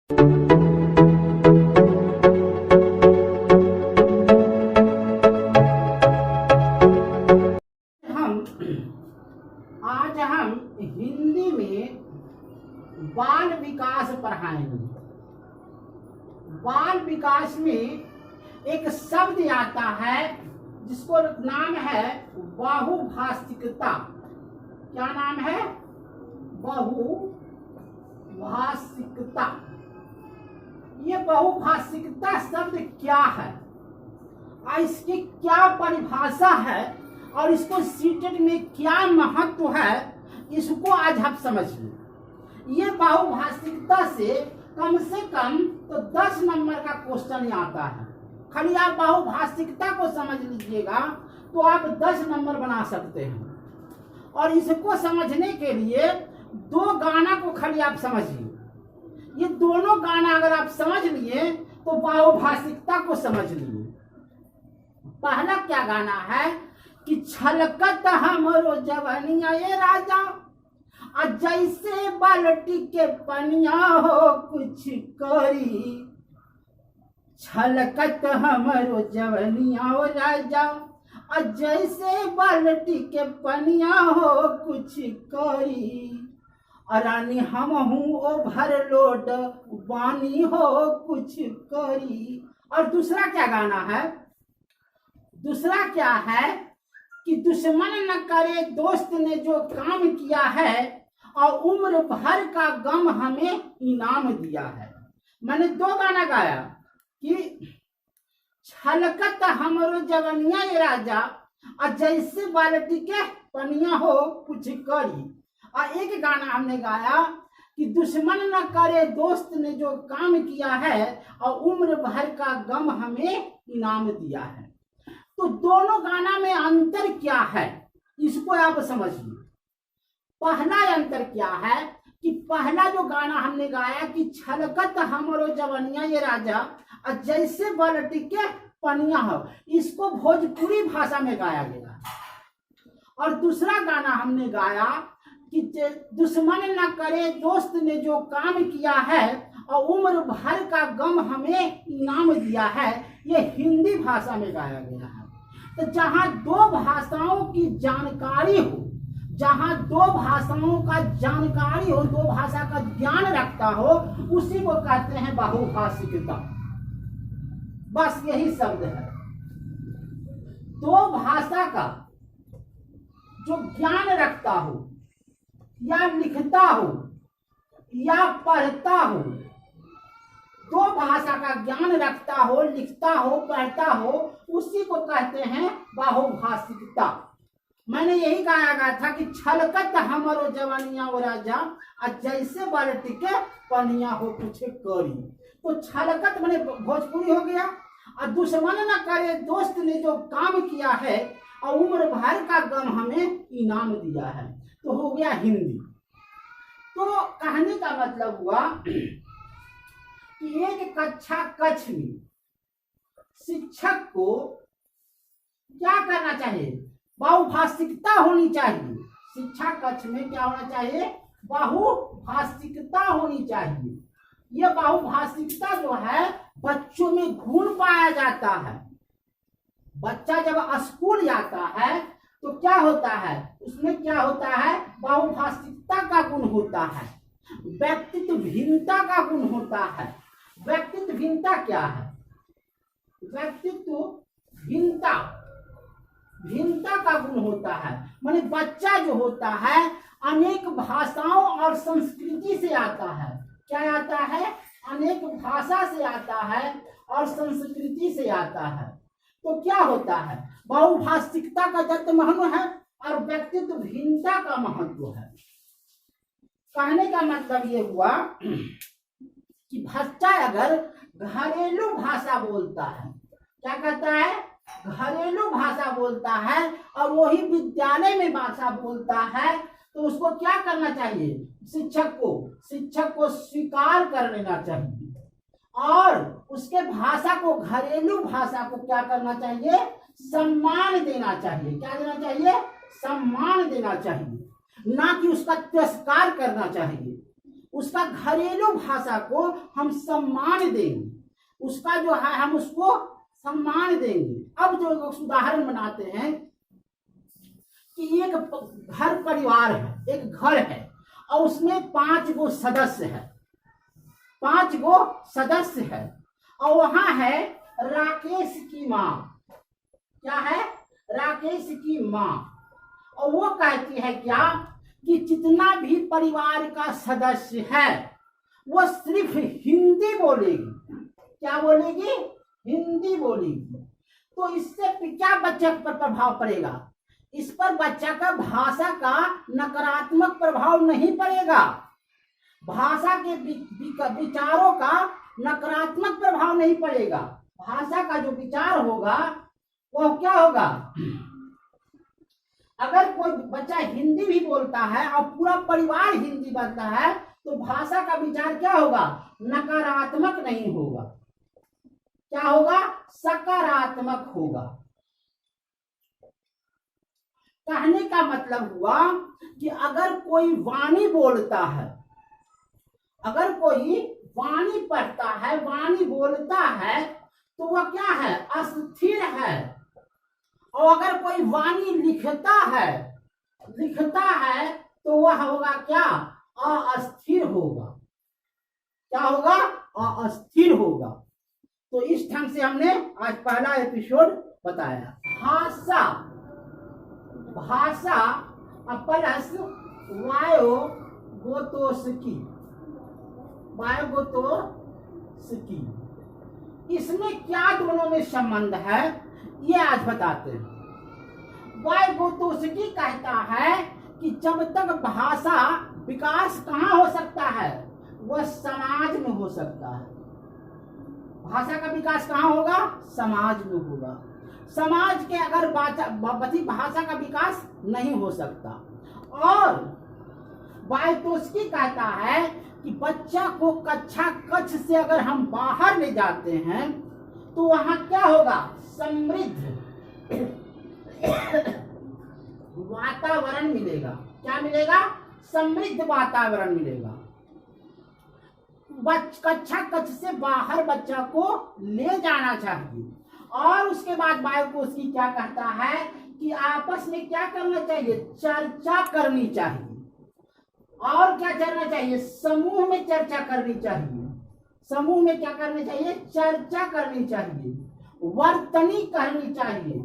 आज हम हिंदी में बाल विकास पढ़ाएंगे। बाल विकास में एक शब्द आता है जिसको नाम है बहुभाषिकता। क्या नाम है? बहुभाषिकता। ये बहुभाषिकता शब्द क्या है और इसकी क्या परिभाषा है और इसको सीटेट में क्या महत्व है, इसको आज आप समझिए। ये बहुभाषिकता से कम तो 10 नंबर का क्वेश्चन आता है। खाली आप बहुभाषिकता को समझ लीजिएगा तो आप 10 नंबर बना सकते हैं। और इसको समझने के लिए 2 गाना को खाली आप समझिए। ये दोनों गाना अगर आप समझ लिए तो बहुभाषिकता को समझ लिए। पहला क्या गाना है कि छलकत हमरो जवनिया ये राजा जैसे बाल्टी के पनिया हो कुछ करी। छलकत हमरो जवनिया ओ राजा जैसे बाल्टी के पनिया हो कुछ करी। रानी हम हूँ ओ भर लोड बानी हो कुछ करी। और दूसरा क्या गाना है? दूसरा क्या है कि दुश्मन न करे दोस्त ने जो काम किया है और उम्र भर का गम हमें इनाम दिया है। मैंने 2 गाना गाया कि छलकत हमरो जवनिया ये राजा जैसे बाल्टी के पनिया हो कुछ करी। और एक गाना हमने गाया कि दुश्मन न करे दोस्त ने जो काम किया है और उम्र भर का गम हमें इनाम दिया है। तो दोनों गाना में अंतर क्या है इसको आप समझिए। पहला अंतर क्या है कि पहला जो गाना हमने गाया कि छलकत हमरो जवनिया ये राजा जैसे बाल्टी के पनिया हो, इसको भोजपुरी भाषा में गाया गया। और दूसरा गाना हमने गाया कि दुश्मन न करे दोस्त ने जो काम किया है और उम्र भर का गम हमें इनाम दिया है, ये हिंदी भाषा में गाया गया है। तो जहाँ 2 भाषाओं की जानकारी हो, जहाँ 2 भाषाओं का जानकारी हो, 2 भाषा का ज्ञान रखता हो, उसी को कहते हैं बहुभाषिकता। बस यही शब्द है। 2 भाषा का जो ज्ञान रखता हो या लिखता हो या पढ़ता हो, 2 भाषा का ज्ञान रखता हो, लिखता हो, पढ़ता हो, उसी को कहते हैं बहुभाषिकता। मैंने यही कहा था कि छलकत हमरो जवानिया ओ राजा जैसे बाल्टी के पनिया हो कुछ करी। तो छलकत मैंने भोजपुरी हो गया। और दुश्मन न करे दोस्त ने जो काम किया है और उम्र भर का गम हमें इनाम दिया है, तो हो गया हिंदी। तो कहने का मतलब हुआ कि एक कक्षा कक्ष में शिक्षक को क्या करना चाहिए? बहुभाषिकता होनी चाहिए। शिक्षा कक्ष में क्या होना चाहिए? बहुभाषिकता होनी चाहिए। ये बहुभाषिकता जो है बच्चों में गुण पाया जाता है। बच्चा जब स्कूल जाता है तो क्या होता है? उसमें क्या होता है? बहुभाषिकता का गुण होता है, व्यक्तित्व भिन्नता का गुण होता है। व्यक्तित्व भिन्नता क्या है? व्यक्तित्व भिन्नता का गुण होता है। माने बच्चा जो होता है अनेक भाषाओं और संस्कृति से आता है। क्या आता है? अनेक भाषा से आता है और संस्कृति से आता है। तो क्या होता है? बहुभाषिकता का जत महत्व है और व्यक्तित्व भिन्नता का महत्व है। कहने का मतलब ये हुआ कि बच्चा अगर घरेलू भाषा बोलता है, क्या कहता है? घरेलू भाषा बोलता है और वही विद्यालय में भाषा बोलता है, तो उसको क्या करना चाहिए? शिक्षक को स्वीकार कर लेना चाहिए और उसके भाषा को, घरेलू भाषा को क्या करना चाहिए? सम्मान देना चाहिए। क्या देना चाहिए? सम्मान देना चाहिए, ना कि उसका तिरस्कार करना चाहिए। उसका घरेलू भाषा को हम सम्मान देंगे, उसका जो है हम उसको सम्मान देंगे। अब जो उदाहरण बनाते हैं कि एक घर परिवार है, एक घर है और उसमें 5 गो सदस्य है, 5 गो सदस्य है और वहां है राकेश की माँ। क्या है? राकेश की माँ। और वो कहती है क्या कि जितना भी परिवार का सदस्य है वो सिर्फ हिंदी बोलेगी। क्या बोलेगी? हिंदी बोलेगी। तो इससे क्या बच्चे पर प्रभाव पड़ेगा? इस पर बच्चा का भाषा का नकारात्मक प्रभाव नहीं पड़ेगा, भाषा के विचारों का नकारात्मक प्रभाव नहीं पड़ेगा। भाषा का जो विचार होगा वो क्या होगा? अगर कोई बच्चा हिंदी भी बोलता है और पूरा परिवार हिंदी बोलता है तो भाषा का विचार क्या होगा? नकारात्मक नहीं होगा। क्या होगा? सकारात्मक होगा। कहने का मतलब हुआ कि अगर कोई वाणी बोलता है, अगर कोई वाणी पढ़ता है, वाणी बोलता है तो वह क्या है? अस्थिर है। और अगर कोई वाणी लिखता है तो वह होगा क्या? अस्थिर होगा। क्या होगा? अस्थिर होगा। तो इस ढंग से हमने आज पहला एपिसोड बताया। भाषा, भाषा प्लस वायोगोतोस्की, वायोगोतोस्की, इसमें क्या दोनों में संबंध है ये आज बताते हैं। वायोगोतोस्की कहता है कि जब तक भाषा विकास कहाँ हो सकता है? वह समाज में हो सकता है। भाषा का विकास कहाँ होगा? समाज में होगा। समाज के अगर भाषा का विकास नहीं हो सकता। और वायोगोत्स्की कहता है कि बच्चा को कक्षा कक्ष से अगर हम बाहर ले जाते हैं तो वहां क्या होगा? समृद्ध वातावरण मिलेगा। क्या मिलेगा? समृद्ध वातावरण मिलेगा। कक्षा कक्ष से बाहर बच्चा को ले जाना चाहिए। और उसके बाद वायोगोत्स्की क्या कहता है कि आपस में क्या करना चाहिए? चर्चा करनी चाहिए। और क्या करना चाहिए? समूह में चर्चा करनी चाहिए। समूह में क्या करनी चाहिए? चर्चा करनी चाहिए। वर्तनी करनी चाहिए,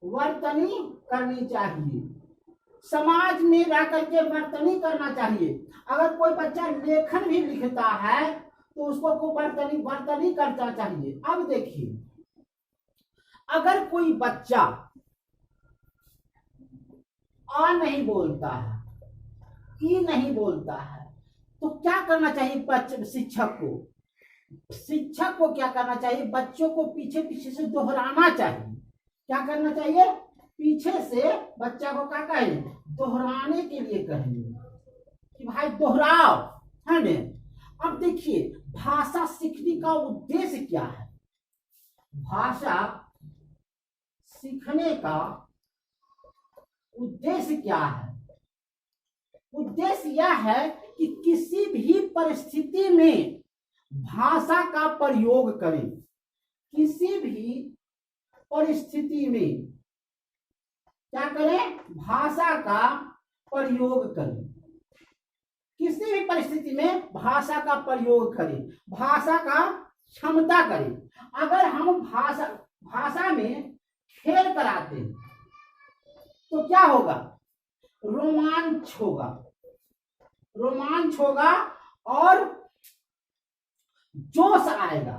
वर्तनी करनी चाहिए। समाज में रह करके वर्तनी करना चाहिए। अगर कोई बच्चा लेखन भी लिखता है तो उसको को वर्तनी करना चाहिए। अब देखिए, अगर कोई बच्चा आ नहीं बोलता है, ई नहीं बोलता है तो क्या करना चाहिए? शिक्षक को क्या करना चाहिए? बच्चों को पीछे पीछे से दोहराना चाहिए। क्या करना चाहिए? पीछे से बच्चा को क्या कहें? दोहराने के लिए कहेंगे कि भाई दोहराओ, है ना। अब देखिए, भाषा सीखने का उद्देश्य क्या है? भाषा सीखने का उद्देश्य क्या है? उद्देश्य यह है कि किसी भी परिस्थिति में भाषा का प्रयोग करें। किसी भी परिस्थिति में क्या करें? भाषा का प्रयोग करें। किसी भी परिस्थिति में भाषा का प्रयोग करें, भाषा का क्षमता करें। अगर हम भाषा में खेल कराते हैं तो क्या होगा? रोमांच होगा, रोमांच होगा और जोश आएगा।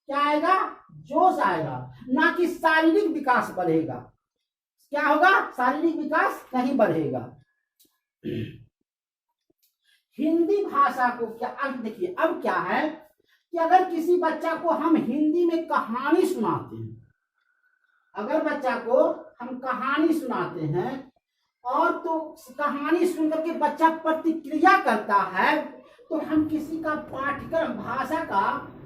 क्या आएगा? जोश आएगा, ना कि शारीरिक विकास बढ़ेगा। क्या होगा? शारीरिक विकास नहीं बढ़ेगा। हिंदी भाषा को क्या, अब देखिए, अब क्या है कि अगर किसी बच्चा को हम हिंदी में कहानी सुनाते हैं, अगर बच्चा को हम कहानी सुनाते हैं और तो कहानी सुनकर के बच्चा प्रतिक्रिया करता है तो हम किसी का पाठ्यक्रम, भाषा का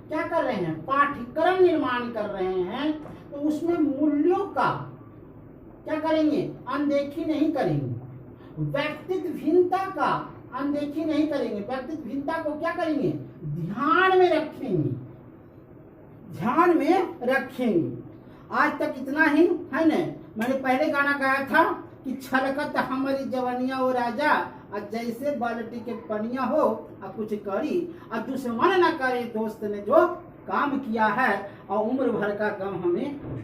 क्या कर रहे हैं? पाठ्यक्रम निर्माण कर रहे हैं। तो उसमें मूल्यों का क्या करेंगे? अनदेखी नहीं करेंगे। व्यक्तित्व भिन्नता का अनदेखी नहीं करेंगे, व्यक्तित्वहीनता को क्या करेंगे, ध्यान में रखेंगे, ध्यान में रखेंगे। आज तक इतना ही है न। मैंने पहले गाना गाया था कि छलकत हमारी जवानिया ओ राजा, और जैसे बाल्टी के पनिया हो और कुछ करी, और दुश्मन न करे दोस्त ने जो काम किया है, और उम्र भर का गम हमें